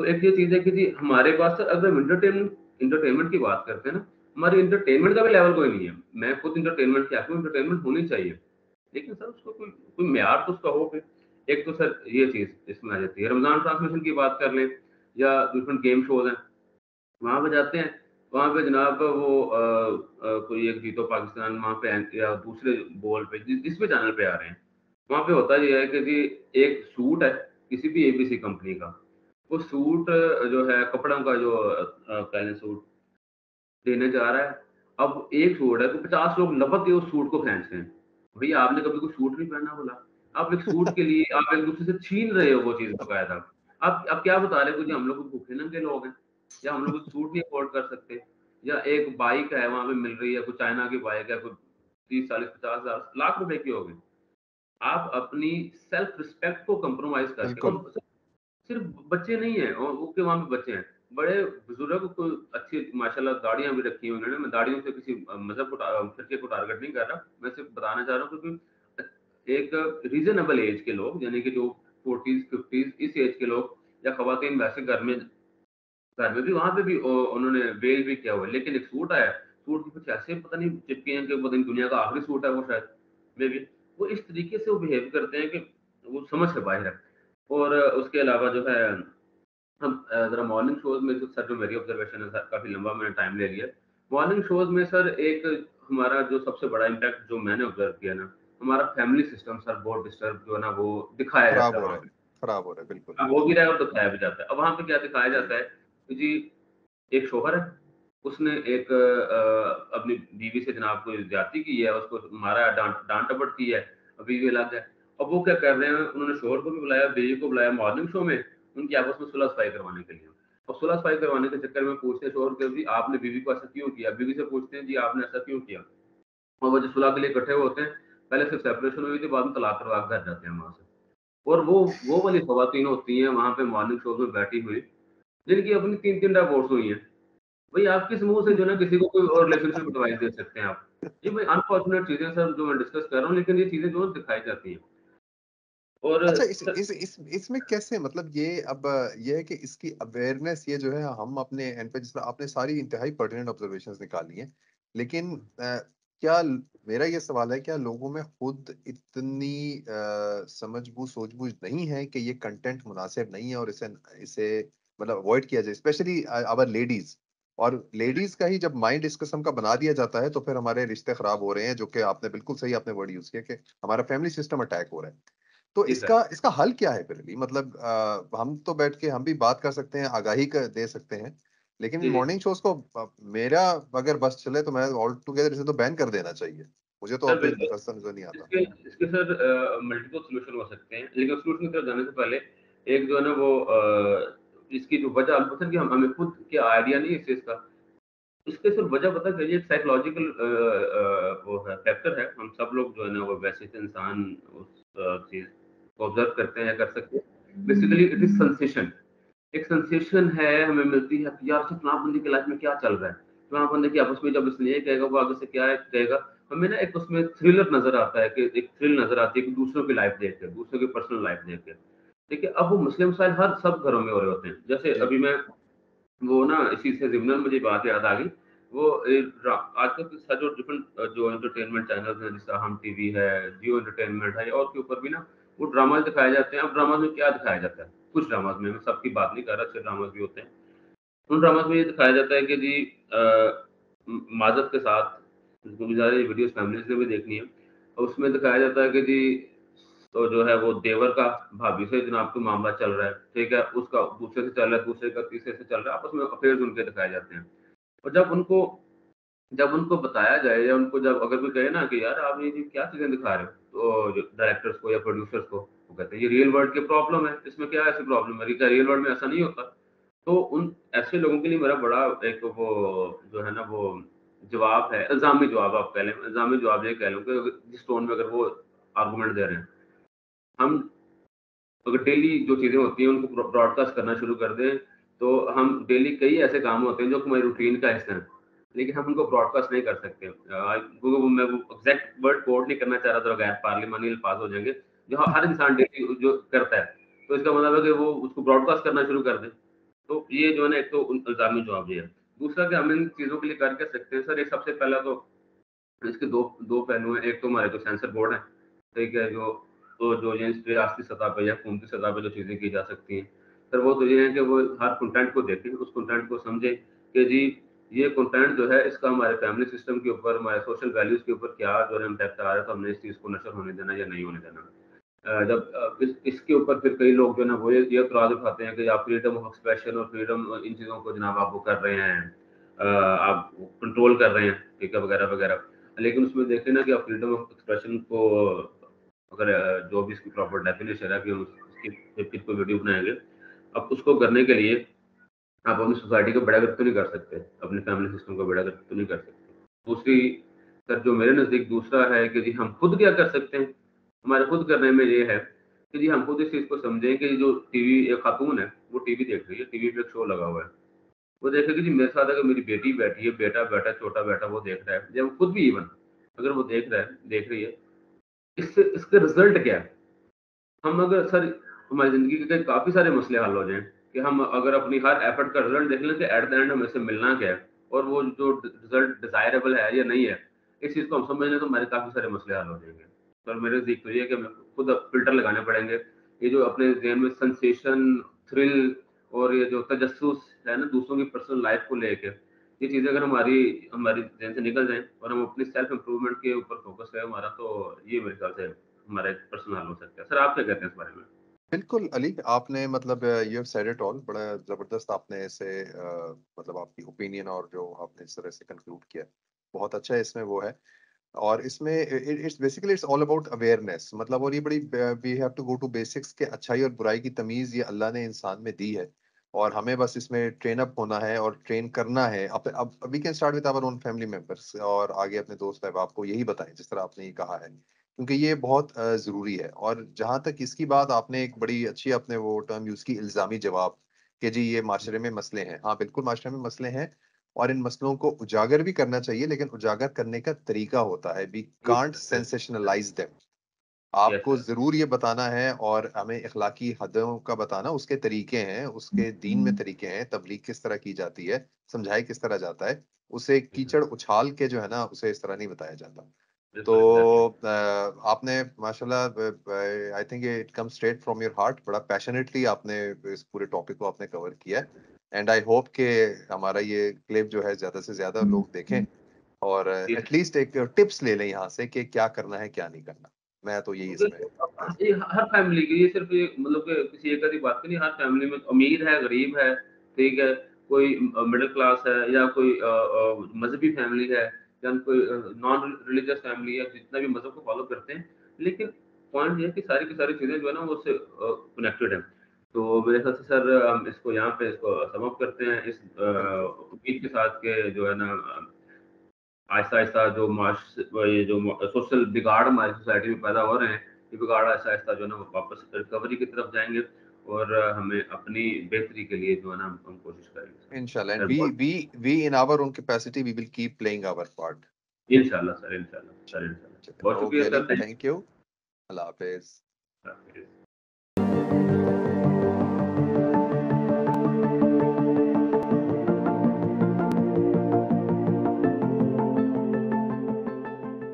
तो एक ये चीज़ है कि जी हमारे पास सर अगर हम एंटरटेनमेंट की बात करते हैं ना, हमारी एंटरटेनमेंट का भी लेवल कोई नहीं है। मैं खुद एंटरटेनमेंट क्या हूँ, एंटरटेनमेंट होनी चाहिए। लेकिन सर उसको कोई कोई म्यार तो उसका हो फिर। एक तो सर ये चीज़ इसमें आ जाती है। रमज़ान ट्रांसमिशन की बात कर लें या डिफरेंट गेम शोज़ हैं, वहाँ पे जाते हैं, वहाँ पे जनाब वो कोई एक जीतो पाकिस्तान वहाँ पे या दूसरे बॉल पे जिस भी चैनल पे आ रहे हैं, वहाँ पे होता ये है कि जी एक सूट है, किसी भी एबीसी कंपनी का, वो सूट जो है कपड़ों का जो कह लें सूट देने जा रहा है। अब एक सूट है तो 50 लोग लपक के उस सूट को खींचते हैं। भैया आपने कभी कोई सूट नहीं पहना बोला। आप एक सूट के लिए आप एक-दूसरे से छीन रहे हो वो चीज़ बकायदा। आप क्या बता रहे हो कि हम लोग भूखे नंगे लोग हैं या हम लोग एक सूट नहीं अफ़ोर्ड कर सकते या एक बाइक है वहाँ पे मिल रही है, कोई चाइना की बाइक है, कोई 30, 40, 50 हज़ार लाख रुपए की होगी। आप अपनी सेल्फ रिस्पेक्ट को कंप्रोमाइज़ करके बिल्कुल। और सिर्फ बच्चे नहीं हैं और ओके वहाँ पे बच्चे हैं। बड़े बुजुर्ग को अच्छी माशाल्लाह दाढ़ियाँ भी रखी हैं उन्होंने। मैं दाढ़ियों से किसी मज़हब को फ़िरके को टारगेट नहीं कर रहा। मैं सिर्फ बताना चाह रहा हूँ क्योंकि एक रीज़नेबल ऐज के लोग यानी कि जो 40s 50s इस ऐज के लोग या ख़वातीन वैसे घर में भी वहाँ पे भी उन्होंने वेल भी किया हुआ है। लेकिन एक सूट आया, सूट के कुछ ऐसे पता नहीं चिपके हैं कि पता नहीं दुनिया का आखिरी सूट है वो शायद, मेबी। वो इस तरीके से वो बिहेव करते हैं कि वो समझ से बाहर है। और उसके अलावा जो है हम ज़रा मॉर्निंग शोज़ में तो सर जो मेरी ऑब्ज़र्वेशन है सर काफ़ी लंबा मैंने टाइम ले लिया। मॉर्निंग शोज़ में सर एक हमारा जो सबसे बड़ा इम्पैक्ट जो मैंने ऑब्ज़र्व किया ना, हमारा फैमिली सिस्टम सर बहुत डिस्टर्ब जो है ना वो दिखाया जाता खराब है हो वहाँ रहा है, पे। खराब हो रहा है, बिल्कुल। हाँ, हो भी रहा है और दिखाया भी जाता है। अब वहाँ पे क्या दिखाया जी। जाता है कि जी एक शौहर है, उसने एक अपनी बीवी से जनाब कोई ज़्यादती की है, उसको मारा है, डाँट-डपट की है, बीवी अलग है। अब वो क्या कर रहे हैं, उन्होंने शौहर को भी बुलाया, बीवी को बुलाया मॉर्निंग शो में, उनकी आपस में सुलह-सफाई करवाने के लिए। अब सुलह-सफाई करवाने के चक्कर में पूछते हैं शौहर को, "जी, आपने बीवी को ऐसा क्यों किया?" बीवी से पूछते हैं, "जी, आपने ऐसा क्यों किया?" और वो जो सुलह के लिए इकट्ठे हुए होते हैं, पहले सिर्फ सेपरेशन हुई थी, बाद में तलाक करवा के घर जाते हैं वहाँ से। और वो वाली ख़वातीन होती हैं वहाँ पे मॉर्निंग शोज़ में बैठी हुई, जिनकी अपनी 3-3 डिवोर्स हुई हैं। भई आप किस मुँह से जो है ना किसी को कोई और रिलेशनशिप एडवाइस दे सकते हैं आप? ये भाई अनफॉर्चुनेट चीज़ें सर जो मैं डिस्कस कर रहा हूँ, लेकिन ये चीज़ें जो है दिखाई जाती हैं। और अच्छा सर इसमें कैसे मतलब ये अब ये है कि इसकी अवेयरनेस ये जो है हम अपने एंड पे जिस तरह आपने सारी इंतहाई पर्टिनेंट ऑब्जर्वेशंस निकाली हैं। लेकिन क्या मेरा ये सवाल है क्या लोगों में खुद इतनी समझ-बूझ, सूझ-बूझ नहीं है कि ये कंटेंट मुनासिब नहीं है और इसे इसे मतलब अवॉइड किया जाए स्पेशली आवर लेडीज़ और लेडीज़ का ही जब माइंड इस किस्म का बना दिया जाता है तो फिर हमारे रिश्ते खराब हो रहे हैं जो कि आपने बिल्कुल सही आपने वर्ड यूज़ किया कि हमारा फैमिली सिस्टम अटैक हो रहा है। तो जी सर। इसका इसका हल क्या है फिर भी? मतलब हम तो बैठ के हम भी बात कर सकते हैं, आगाही क दे सकते हैं, लेकिन जी, जी। मॉर्निंग शोज़ को मेरा अगर बस चले तो मैं ऑल टुगेदर इसे तो बैन कर देना चाहिए। मुझे तो सर और कोई बिल्कुल, रास्ता नज़र नहीं आता। इसके इसके सर मल्टीपल सॉल्यूशन हो सकते हैं, लेकिन सॉल्यूशन की तरफ जाने से पहले एक जो है ना वो इसकी जो वजह अल्पसर कि हम हमें खुद क्या आइडिया नहीं है इस चीज़ का। इसके सिर्फ वजह पता है, ये एक साइकोलॉजिकल वो है फैक्टर है। हम सब लोग जो है ना वो वैसे तो इंसान उस चीज़ को ऑब्ज़र्व करते हैं या कर सकते हैं। Basically it is sensation. एक सेंसेशन है हमें मिलती है कि यार फलाँ बंदे की लाइफ़ में क्या चल रहा है। फलाँ बंदे की आपस में जब इसने ये कहेगा, वो आगे से क्या कहेगा। हमें ना एक उसमें थ्रिलर नज़र आता है कि एक थ्रिल नज़र आती है कि दूसरों की लाइफ़ देख के, दूसरों की पर्सनल लाइफ़ देख के। देखिए, अब वो मसले मसाइल हर सब घरों में हो रहे होते हैं। जैसे जी। अभी मैं वो ना इसी से ज़िम्नन मुझे बात याद आ गई। वो आजकल के साथ जो डिफरेंट जो एंटरटेनमेंट चैनल्स हैं, जैसे हम टीवी है, जियो एंटरटेनमेंट है और के ऊपर भी ना वो ड्रामाज़ दिखाए जाते हैं। अब ड्रामाज़ में क्या दिखाया जाता है? कुछ ड्रामाज़ में, मैं सबकी बात नहीं कर रहा, अच्छे ड्रामाज़ भी होते हैं। उन ड्रामाज़ में ये दिखाया जाता है कि जी माज़रत के साथ क्योंकि ज़्यादा ये वीडियोज़ फैमिलीज़ ने भी देखनी है। और उसमें दिखाया जाता है कि जी तो जो है वो देवर का भाभी से जनाब कोई मामला चल रहा है, ठीक है? उसका दूसरे से चल रहा है, दूसरे का तीसरे से चल रहा है, आपस में अफ़ेयर्स उनके दिखाए जाते हैं। और जब उनको बताया जाए या उनको जब अगर कोई कहे ना कि यार आप ये क्या चीज़ें दिखा रहे हो? तो जो डायरेक्टर्स को या प्रोड्यूसर्स को, वो कहते हैं ये रियल वर्ल्ड की प्रॉब्लम है, इसमें क्या ऐसी प्रॉब्लम है? क्या रियल वर्ल्ड में ऐसा नहीं होता? तो उन ऐसे लोगों के लिए मेरा बड़ा एक वो जो है ना वो जवाब है, इल्ज़ामी जवाब आप कह लें, इल्ज़ामी जवाब ये कह लूँ कि जिस टोन में अगर वो आर्गुमेंट दे रहे हैं, हम अगर डेली जो चीज़ें होती हैं उनको ब्रॉडकास्ट करना शुरू कर दें, तो हम डेली कई ऐसे काम होते हैं जो हमारी रूटीन का हिस्सा हैं, लेकिन हम उनको ब्रॉडकास्ट नहीं कर सकते। वो मैं वो एग्ज़ैक्ट वर्ड कोट नहीं करना चाह रहा था, गैर पार्लिमानी अल्फ़ाज़ हो जाएँगे, जो हर इंसान डेली जो करता है। तो इसका मतलब है कि वो उसको ब्रॉडकास्ट करना शुरू कर दें। तो ये जो है ना एक तो इल्ज़ामी जवाब ये है। दूसरा कि हम इन चीज़ों के लिए कर क्या सकते हैं सर, एक सबसे पहला तो इसके 2 पहलू हैं। एक तो हमारे जो सेंसर बोर्ड है, ठीक है? जो ये रियासती सतह पे या हुकूमती सतह पे जो चीज़ें की जा सकती हैं, सर वो तो ये है कि वो हर कंटेंट को देखें, उस कंटेंट को समझें कि जी ये कंटेंट जो है इसका हमारे फैमिली सिस्टम के ऊपर, हमारे सोशल वैल्यूज़ के ऊपर क्या जो है इम्पैक्ट आ रहा है, तो हमने इस चीज़ को नशर होने देना या नहीं होने देना। जब इसके ऊपर फिर कई लोग जो है ना वो ये एतराज़ उठाते हैं कि आप फ्रीडम ऑफ एक्सप्रेशन और फ्रीडम इन चीज़ों को जनाब आप वो कर रहे हैं, आप कंट्रोल कर रहे हैं, ठीक है, वगैरह-वगैरह। लेकिन उसमें देखें ना कि आप फ्रीडम ऑफ एक्सप्रेशन को अगर जो भी इसकी प्रॉपर डेफिनेशन है कि हम उसकी जब किसी को वीडियो बनाएँगे, अब उसको करने के लिए आप अपनी सोसाइटी को बेड़ागर्क तो नहीं कर सकते, अपनी फैमिली सिस्टम को बेड़ागर्क तो नहीं कर सकते। दूसरी सर जो मेरे नज़दीक दूसरा है कि जी हम खुद क्या कर सकते हैं, हमारे खुद करने में ये है कि जी हम खुद इस चीज़ को समझें कि जो टीवी एक खातून है, वो टीवी देख रही है, टीवी पे एक शो लगा हुआ है। वो देखेगी जी मेरे साथ अगर मेरी बेटी बैठी है, बेटा बैठा है, छोटा बैठा वो देख रहा है, या वो खुद भी इवन अगर वो देख रही है, इससे इसका रिज़ल्ट क्या है? हम अगर सर हमारी ज़िंदगी के काफ़ी सारे मसले हल हो जाएँ कि हम अगर अपनी हर एफ़र्ट का रिज़ल्ट देख लें कि एट द एंड हमें से मिलना क्या है और वो जो रिज़ल्ट डिज़ायरेबल है या नहीं है, इस चीज़ को हम समझ लें तो हमारे काफ़ी सारे मसले हल हो जाएँगे। तो मेरे नज़दीक तो ये है कि हमें खुद फ़िल्टर लगाने पड़ेंगे। ये जो अपने ज़हन में सेंसेशन, थ्रिल और ये जो तजस्सुस है ना दूसरों की पर्सनल लाइफ़ को लेके, ये चीज़ें अगर हमारी हमारी ज़हन से निकल जाएँ और हम अपनी सेल्फ इम्प्रूवमेंट के ऊपर फ़ोकस करें हमारा, तो ये मेरे ख़्याल से हमारा एक पर्सनल हल हो सकता है। सर आप क्या कहते हैं इस बारे में? बिल्कुल अली, आपने मतलब you have said it all. बड़ा ज़बरदस्त आपने इसे मतलब आपकी ओपिनियन और जो आपने इस तरह से कंक्लूड किया, बहुत अच्छा है इसमें वो है। और इसमें it's basically it's all about awareness, मतलब। और ये बड़ी we have to go to basics के अच्छाई और बुराई की तमीज ये अल्लाह ने इंसान में दी है, और हमें बस इसमें ट्रेन अप होना है और ट्रेन करना है। अब we can start with our own family members, और आगे अपने दोस्त अहबाब को यही बताएं जिस तरह आपने ये कहा है, क्योंकि ये बहुत जरूरी है। और जहां तक इसकी बात, आपने एक बड़ी अच्छी आपने वो टर्म यूज की, इल्जामी जवाब, कि जी ये माशरे में मसले हैं। हाँ बिल्कुल माशरे में मसले हैं, और इन मसलों को उजागर भी करना चाहिए, लेकिन उजागर करने का तरीका होता है। We can't sensationalise them. Yes आपको सर। जरूर ये बताना है, और हमें इखलाकी हदों का बताना, उसके तरीके हैं, उसके दीन में तरीके हैं, तबलीग किस तरह की जाती है, समझाई किस तरह जाता है। उसे जी सर। कीचड़ उछाल के जो है ना, उसे इस तरह नहीं बताया जाता। तो बिल्कुल एग्ज़ैक्टली। आपने माशाल्लाह, I think it come straight from your heart, बड़ा पैशनेटली आपने इस पूरे टॉपिक को आपने कवर किया। एंड आई होप कि हमारा ये क्लिप जो है ज्यादा से ज्यादा लोग देखें, और जी सर। एटलीस्ट एक टिप्स ले लें यहाँ से कि क्या करना है क्या नहीं करना। मैं तो यही इसमें कह ये सकता हर फैमिली की, ये सिर्फ़ ये मतलब कि किसी एक आधी बात की नहीं, हर फैमिली में अमीर है, गरीब है, ठीक है, कोई मिडल क्लास है या कोई मज़हबी फैमिली है या कोई नॉन रिलीजियस फैमिली है, जितना भी मज़हब को फ़ॉलो करते हैं। लेकिन पॉइंट ये है कि सारी की सारी चीज़ें जो है ना वो उससे कनेक्टेड हैं। तो मेरे ख़्याल से सर हम इसको यहाँ पे इसको सम अप करते हैं इस बिल्कुल। उम्मीद के साथ के जो है ना आहिस्ता-आहिस्ता जो ये जो सोशल बिगाड़ हमारी सोसाइटी में पैदा हो रहे हैं, ये बिगाड़ आहिस्ता-आहिस्ता जो है ना वो वापस रिकवरी की तरफ जाएँगे और हमें अपनी बेहतरी के लिए जो है ना हम कोशिश करेंगे सर। इंशाल्लाह, एंड सर बहुत we in our own capacity we will keep playing our part. इंशाल्लाह सर, इंशाल्लाह। सर इंशाल्लाह। बहुत ओके शुक्रिया अली, सर, थैंक थैंक यू। अल्लाह हाफिज। यू।